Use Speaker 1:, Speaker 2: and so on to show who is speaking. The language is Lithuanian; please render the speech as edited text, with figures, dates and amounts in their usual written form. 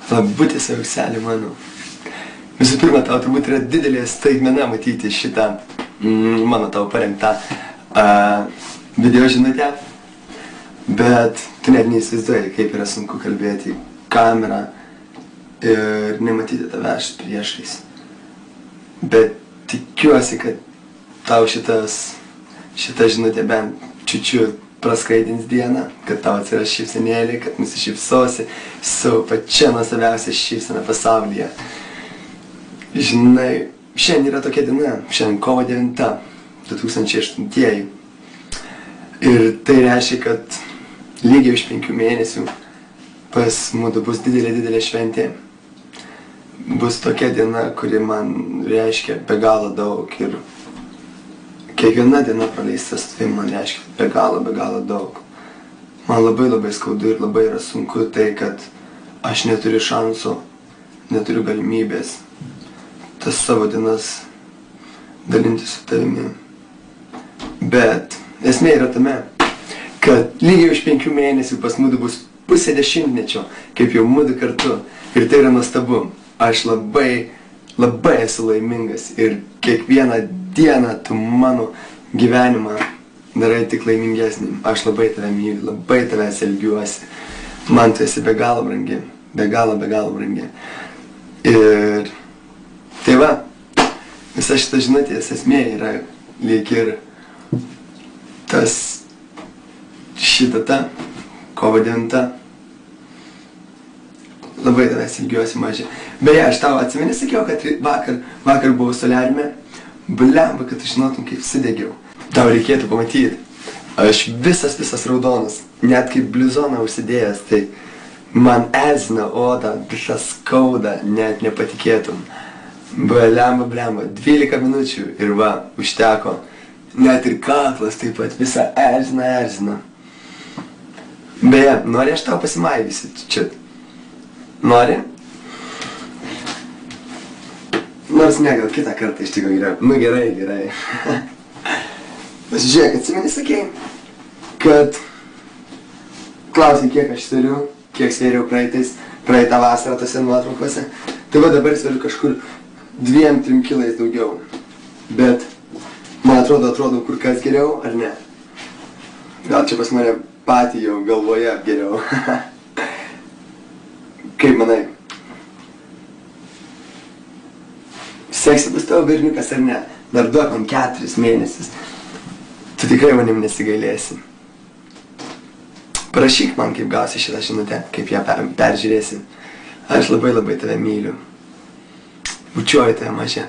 Speaker 1: Labutis aukseli mano. Visų pirma, tau turbūt yra didelė staigmena matyti šitą mano tau parengtą video žinutę, bet tu net neįsivaizduoji, kaip yra sunku kalbėti į kamerą ir nematyti tavęs priešais. Bet tikiuosi, kad tau šita žinutė bent čiučiu praskaidins dieną, kad tau atsiras šypsenėlė, kad nusišypsosi su pačia nuostabiausia šypsena pasaulyje. Žinai, šiandien yra tokia diena, šiandien kovo 9, 2008. Ir tai reiškia, kad lygiai už 5 mėnesių pas mudu bus didelė šventė. Bus tokia diena, kuri man reiškia be galo daug ir kiekviena diena praleista su tavim man reiškia be galo daug. Man labai skaudu ir labai yra sunku tai, kad aš neturiu šansų, neturiu galimybės tas savo dienas dalinti su tavimi. Bet esmė yra tame, kad lygiai už 5 mėnesių pas mudu bus pusė dešimtmečio, kaip jau mudu kartu. Ir tai yra nuostabu. Aš labai esu laimingas ir kiekvieną dieną tu mano gyvenimą darai tik laimingesnį. Aš labai tave myliu, labai tavęs ilgiuosi. Man tu esi be galo brangi, be galo brangi. Ir tai va, visa šita žinutės esmė yra lyg ir ši data, kovo 9. Labai tavęs ilgiuosi mažai. Beje, aš tau atsimeni, sakiau, kad vakar buvau soliariume. Blemba, kad tu žinotum, kaip sudegiau. Tau reikėtų pamatyti. Aš visas raudonas, net kaip bliuzoną užsidėjęs, tai man erzina odą, visą skauda, net nepatikėtum. Blemba, 12 minučių ir va, užteko. Net ir kaklas taip pat visą erzina. Beje, nori aš tau pasimaivysi čia? Nori? Nors ne, gal kitą kartą iš tikrųjų yra. Nu gerai. Pasižiūrėk, atsimeni, sakei, kad klausai, kiek aš sveriu, kiek sveriau praeitą vasarą tose nuotraukose. Tai va dabar sveriu kažkur 2-3 kilais daugiau. Bet man atrodo kur kas geriau, ar ne? Gal čia pas mane patį jau galvoje geriau. Kaip manai? Seksi bus tavo berniukas ar ne? Dar duok man 4 mėnesius. Tu tikrai manim nesigailėsi. Parašyk man, kaip gausi šitą žinutę, kaip ją peržiūrėsi. Aš labai tave myliu. Bučiuoju tave mažė.